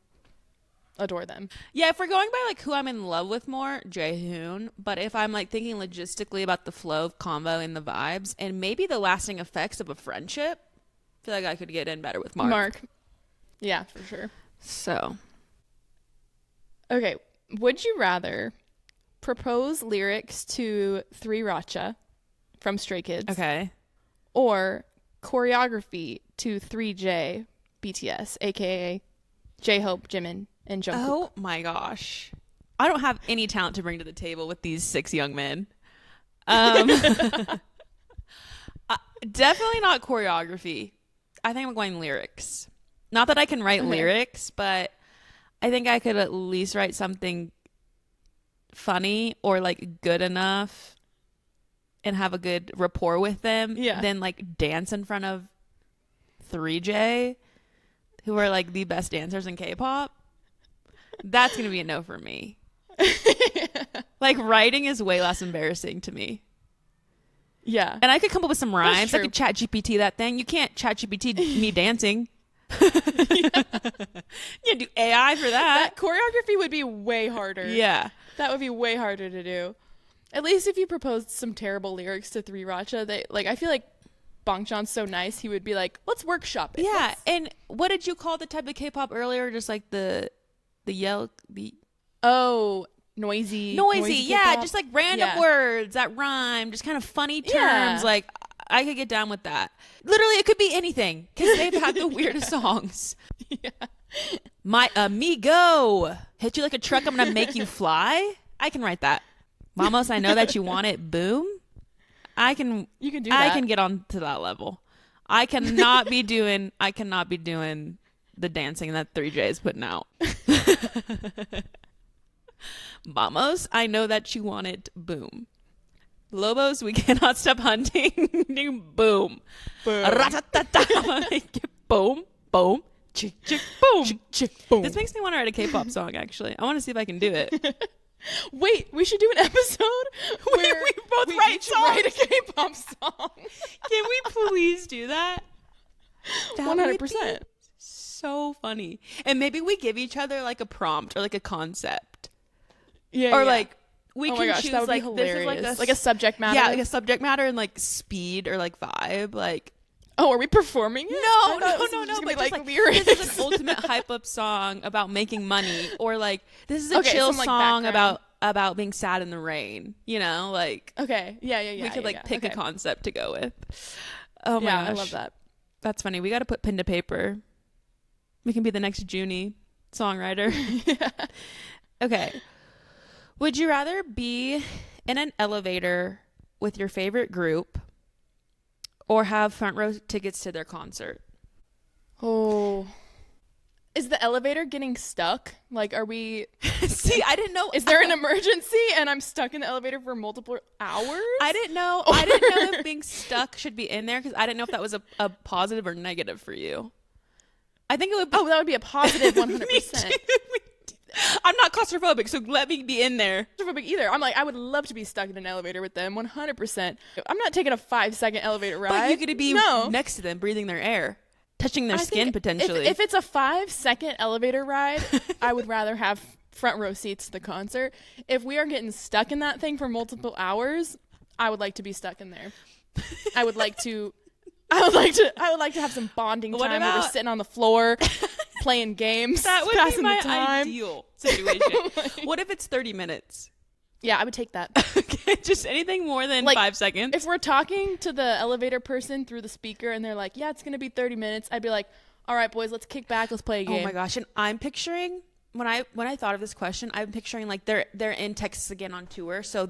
adore them. Yeah, if we're going by like who I'm in love with more, Jaehoon. But if I'm like thinking logistically about the flow of convo and the vibes and maybe the lasting effects of a friendship, I feel like I could get in better with Mark. Yeah, for sure. So. Okay. Would you rather propose lyrics to 3RACHA from Stray Kids? Okay. Or choreography to 3J BTS, aka J-Hope, Jimin, and Jungkook? Oh my gosh. I don't have any talent to bring to the table with these 6 young men. Definitely not choreography. I think I'm going lyrics. Not that I can write lyrics, but I think I could at least write something funny or like good enough and have a good rapport with them. Yeah. Then like dance in front of 3J, who are like the best dancers in K-pop. That's going to be a no for me. Like writing is way less embarrassing to me. Yeah. And I could come up with some rhymes. I could chat GPT that thing. You can't chat GPT me dancing. You do AI for that. That choreography would be way harder. Yeah. That would be way harder to do. At least if you proposed some terrible lyrics to 3RACHA, they like I feel like Bangchan's so nice, he would be like, let's workshop it. Yeah. And what did you call the type of K-pop earlier? Just like the yell beat. Oh, noisy. Yeah, K-pop. just like random words that rhyme, just kind of funny terms. Like I could get down with that. Literally, it could be anything because they've had the weirdest songs. Yeah. My amigo, hit you like a truck, I'm gonna make you fly. I can write that. Vamos, I know that you want it. Boom. You can do that. I can get on to that level. I cannot be doing the dancing that 3J is putting out. Vamos, I know that you want it. Boom. Lobos, we cannot stop hunting. Boom. Boom. Boom. Chick, chick, boom. Chick, chick, boom. This makes me want to write a K-pop song, actually. I want to see if I can do it. Wait, we should do an episode where we both write songs. Write a K-pop song. Can we please do that? 100%. So funny. And maybe we give each other like a prompt or like a concept. Yeah. Or like we oh can my gosh, choose that would like be this hilarious. is like a subject matter. Yeah, like a subject matter and like speed or like vibe. Like oh, are we performing it? No. But But like this is an ultimate hype up song about making money, or like this is a chill some, like, song background. about being sad in the rain. You know, like Okay. Yeah. we could like pick okay. a concept to go with. Oh my gosh, I love that. That's funny. We got to put pen to paper. We can be the next Junie songwriter. Yeah. Okay. Would you rather be in an elevator with your favorite group or have front row tickets to their concert? Oh. Is the elevator getting stuck? Like, are we... See, I didn't know. Is there an emergency and I'm stuck in the elevator for multiple hours? I didn't know if being stuck should be in there because I didn't know if that was a positive or negative for you. I think it would be... Oh, that would be a positive 100%. I'm not claustrophobic, so let me be in there. Claustrophobic either. I'm like, I would love to be stuck in an elevator with them 100%. I'm not taking a 5-second elevator ride. But you get to be next to them, breathing their air, touching their skin potentially. If it's a 5-second elevator ride, I would rather have front row seats to the concert. If we are getting stuck in that thing for multiple hours, I would like to be stuck in there. I would like to have some bonding time where we're sitting on the floor playing games. That would passing be my the time. ideal situation. What if it's 30 minutes? Yeah, I would take that. Okay, just anything more than 5 seconds. If we're talking to the elevator person through the speaker and they're like, yeah, it's going to be 30 minutes, I'd be like, all right, boys, let's kick back. Let's play a game. Oh my gosh. And I'm picturing, when I thought of this question, I'm picturing like they're in Texas again on tour. So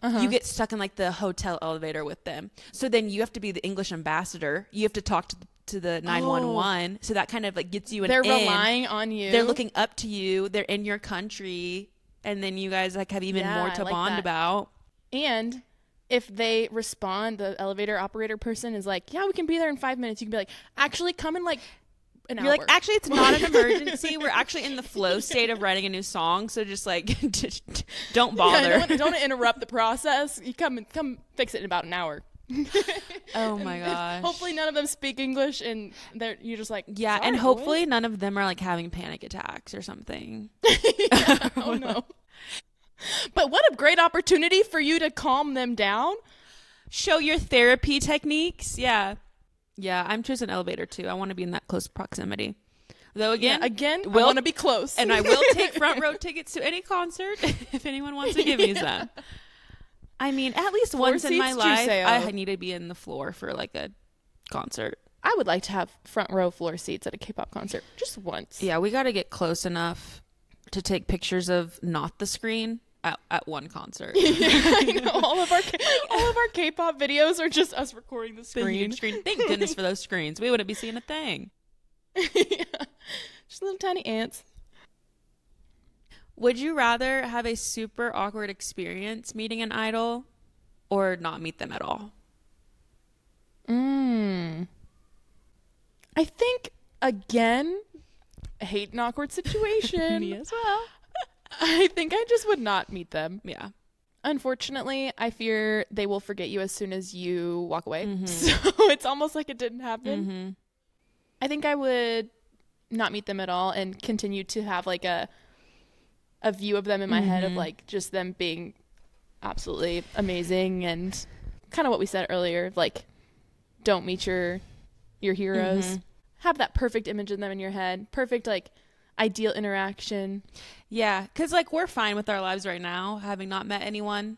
you get stuck in like the hotel elevator with them. So then you have to be the English ambassador. You have to talk to the 911. So that kind of like gets you an They're in. relying on you. They're looking up to you. They're in your country. And then you guys like have even more to bond about. And if they respond, the elevator operator person is like, yeah, we can be there in 5 minutes. You can be like, actually come in like an hour. You're like, actually, it's not an emergency. We're actually in the flow state of writing a new song. So just like, don't bother. Yeah, don't interrupt the process. You come fix it in about an hour. Oh my gosh. Hopefully none of them speak English and you're just like, yeah. And hopefully none of them are like having panic attacks or something. Yeah, oh no. But what a great opportunity for you to calm them down. Show your therapy techniques. Yeah. Yeah, I'm choosing elevator too. I want to be in that close proximity. Though again, I want to be close. And I will take front row tickets to any concert if anyone wants to give me some. I mean, at least once in my life, I need to be in the floor for like a concert. I would like to have front row floor seats at a K-pop concert just once. Yeah, we got to get close enough to take pictures of not the screen at one concert. I know. All of our K-pop videos are just us recording the screen. Thank goodness for those screens. We wouldn't be seeing a thing. Yeah. Just little tiny ants. Would you rather have a super awkward experience meeting an idol or not meet them at all? I think, again, I hate an awkward situation. Me as well. I think I just would not meet them. Yeah. Unfortunately, I fear they will forget you as soon as you walk away. Mm-hmm. So it's almost like it didn't happen. Mm-hmm. I think I would not meet them at all and continue to have like a view of them in my head of like just them being absolutely amazing and kind of what we said earlier, like don't meet your heroes. Have that perfect image of them in your head. Perfect like ideal interaction. Yeah, because like we're fine with our lives right now, having not met anyone.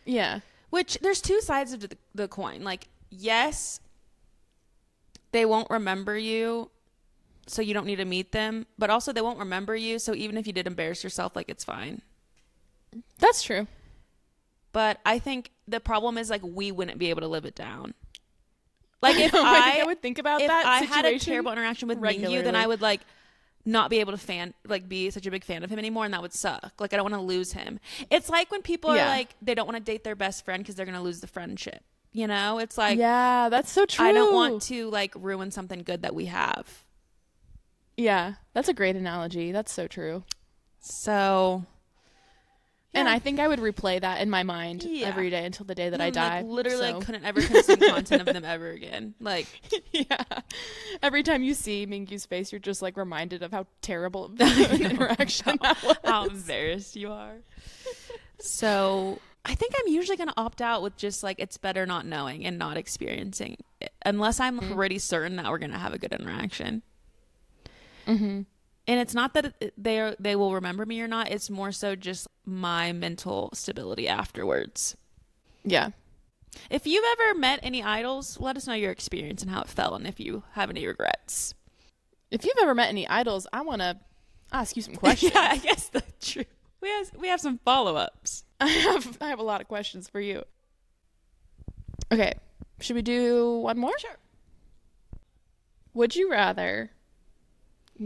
Yeah. Which there's two sides of the coin. Like, yes, they won't remember you, so you don't need to meet them. But also they won't remember you, so even if you did embarrass yourself, like it's fine. That's true. But I think the problem is like we wouldn't be able to live it down. Like if I think I would think about if that I situation had a terrible interaction with regularly. Mingyu, then I would like not be able to be such a big fan of him anymore, and that would suck. Like I don't want to lose him. It's like when people are like they don't want to date their best friend because they're gonna lose the friendship. You know, it's like yeah, that's so true. I don't want to like ruin something good that we have. Yeah, that's a great analogy. That's so true. So, yeah. And I think I would replay that in my mind every day until the day that I die. Like, literally, I couldn't ever consume content of them ever again. Like, yeah. Every time you see Mingyu's face, you're just like reminded of how terrible of an interaction that was. How embarrassed you are. So, I think I'm usually going to opt out with just like it's better not knowing and not experiencing it, unless I'm pretty certain that we're going to have a good interaction. Mm-hmm. And it's not that they will remember me or not. It's more so just my mental stability afterwards. Yeah. If you've ever met any idols, let us know your experience and how it felt and if you have any regrets. If you've ever met any idols, I want to ask you some questions. Yeah, I guess that's true. We have some follow-ups. I have a lot of questions for you. Okay. Should we do one more? Sure. Would you rather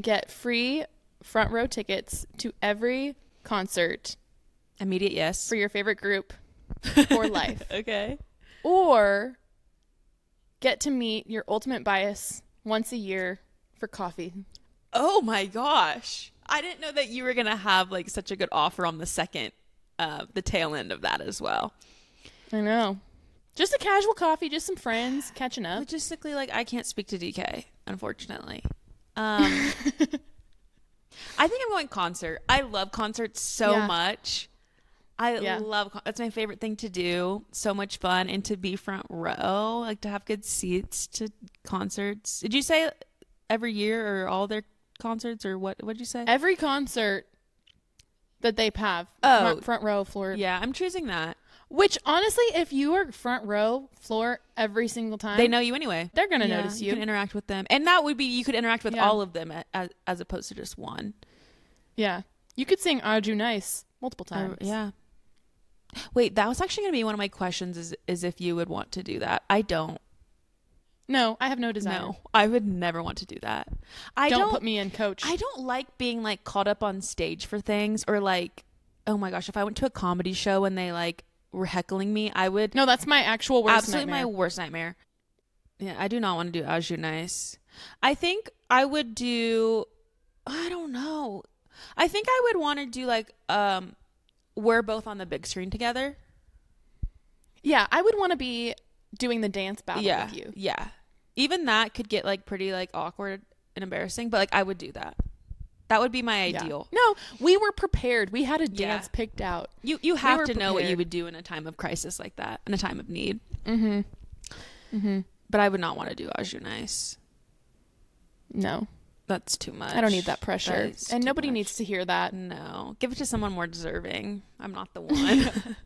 get free front row tickets to every concert Immediate yes. for your favorite group for life? Okay. Or get to meet your ultimate bias once a year for coffee? Oh my gosh. I didn't know that you were going to have like such a good offer on the second, the tail end of that as well. I know. Just a casual coffee, just some friends catching up. Logistically, like I can't speak to DK, unfortunately. I think I'm going concert. I love concerts so much. I love that's my favorite thing to do. So much fun, and to be front row, like to have good seats to concerts. Did you say every year or all their concerts, or what'd you say? Every concert that they have. Front row floor. Yeah, I'm choosing that. Which honestly, if you are front row floor every single time, they know you anyway. They're gonna notice you. You can interact with them, and that would be you could interact with all of them as opposed to just one. Yeah, you could sing "Arju Nice" multiple times. Yeah. Wait, that was actually gonna be one of my questions. Is if you would want to do that? I don't. No, I have no desire. No, I would never want to do that. Don't put me in, coach. I don't like being like caught up on stage for things, or like, oh my gosh, if I went to a comedy show and they like were heckling me, I would. No, that's my actual worst absolutely nightmare. My worst nightmare. Yeah, I do not want to do As You Nice. I think I would do. I don't know. I think I would want to do like we're both on the big screen together. Yeah, I would want to be doing the dance battle with you. Yeah. Even that could get like pretty like awkward and embarrassing, but like I would do that. That would be my ideal. No, we were prepared. We had a dance picked out. You have to know what you would do in a time of crisis like that, in a time of need. Mm-hmm. Mm-hmm. But I would not want to do As You Nice. No. That's too much. I don't need that pressure. And nobody much. Needs to hear that. No. Give it to someone more deserving. I'm not the one.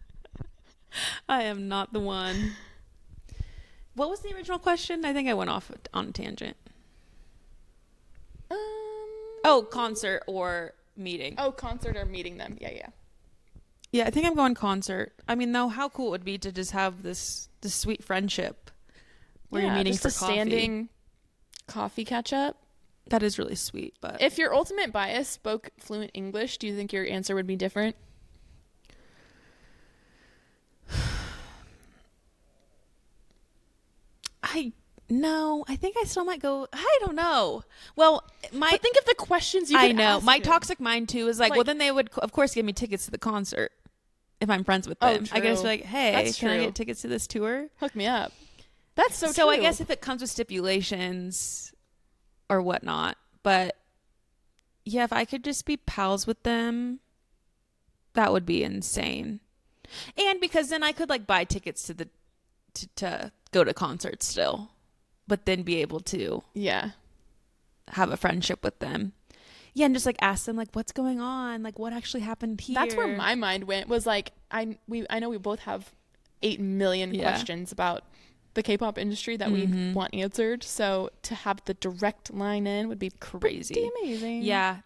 I am not the one. What was the original question? I think I went off on a tangent. Concert or meeting. Oh, concert or meeting them. Yeah. Yeah, I think I'm going concert. I mean, though, how cool it would be to just have this sweet friendship where you're meeting for coffee. Standing coffee catch up. That is really sweet. But if your ultimate bias spoke fluent English, do you think your answer would be different? No, I think I still might go. I don't know. Well, but think of the questions you could I know. ask My him. toxic mind too is like, well, then they would of course give me tickets to the concert if I'm friends with them. I guess be like, hey, can I get tickets to this tour? Hook me up. That's so true. So I guess if it comes with stipulations or whatnot, but yeah, if I could just be pals with them, that would be insane. And because then I could like buy tickets to go to concerts still, but then be able to have a friendship with them. Yeah, and just like ask them like what's going on, like what actually happened here. That's where my mind went, was like I know we both have 8 million questions about the K-pop industry that we want answered. So to have the direct line in would be crazy. Pretty amazing. Yeah,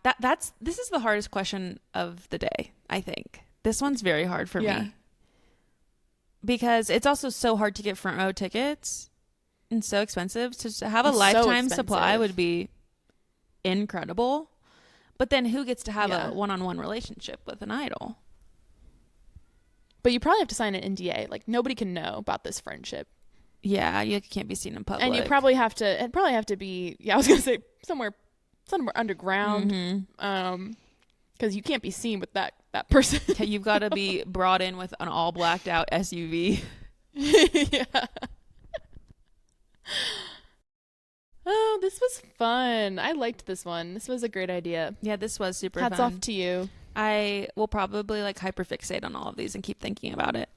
this is the hardest question of the day, I think. This one's very hard for me. because it's also so hard to get front row tickets and so expensive. So to have a It's so lifetime expensive. supply would be incredible. But then who gets to have Yeah. a one-on-one relationship with an idol? But you probably have to sign an NDA. Like, nobody can know about this friendship. Yeah, you can't be seen in public. And you probably have to, it'd probably have to be, I was going to say somewhere underground. Mm-hmm. Because you can't be seen with that person. You've got to be brought in with an all blacked out SUV. Yeah. Oh, this was fun. I liked this one. This was a great idea. Yeah, this was super Hats fun. off to you. I will probably like hyperfixate on all of these and keep thinking about it.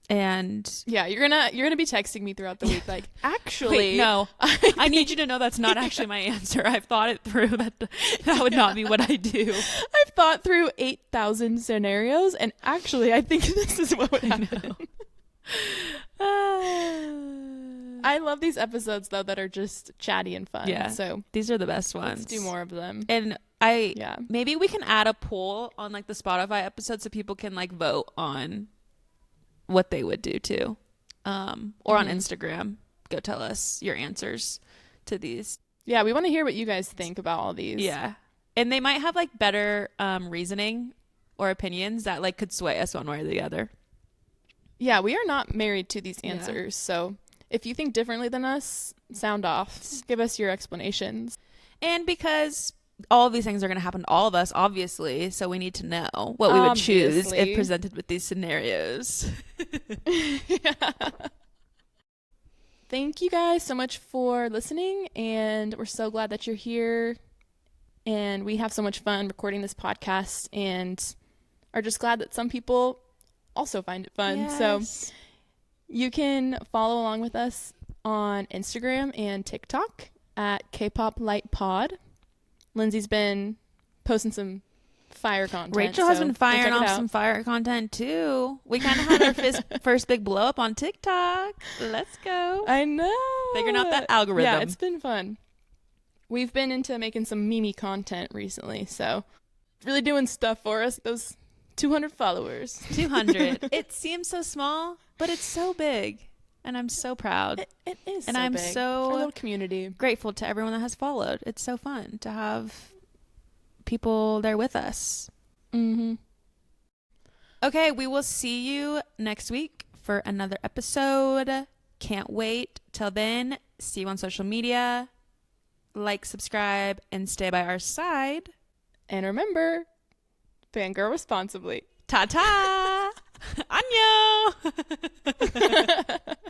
And Yeah, you're gonna be texting me throughout the week, like, actually, wait, no, I need you to know that's not actually my answer. I've thought it through. That would not be what I do. I've thought through 8,000 scenarios, and actually, I think this is what would happen. I love these episodes though that are just chatty and fun. Yeah, so these are the best ones. let's do more of them. And maybe we can add a poll on like the Spotify episode so people can like vote on what they would do too, or on Instagram. Go tell us your answers to these. Yeah, we want to hear what you guys think about all these. Yeah, and they might have like better reasoning or opinions that like could sway us one way or the other. Yeah, we are not married to these answers, so if you think differently than us, sound off. Give us your explanations. And because all of these things are going to happen to all of us, obviously, so we need to know what we would choose if presented with these scenarios. Yeah. Thank you guys so much for listening, and we're so glad that you're here. And we have so much fun recording this podcast and are just glad that some people also find it fun. Yes. So you can follow along with us on Instagram and TikTok at Kpop Light Pod. Lindsay's been posting some fire content. Rachel has been firing off some fire content too. We kind of had our first big blow up on TikTok. Let's go. I know. Figuring out that algorithm. Yeah, it's been fun. We've been into making some Mimi content recently, so really doing stuff for us. Those 200 followers. 200. It seems so small, but it's so big. And I'm so proud. It is, and so I'm big. so It's our little community. Grateful to everyone that has followed. It's so fun to have people there with us. Mm-hmm. Okay, we will see you next week for another episode. Can't wait. Till then, see you on social media. Like, subscribe, and stay by our side. And remember, fangirl responsibly. Ta-ta! Annyeong!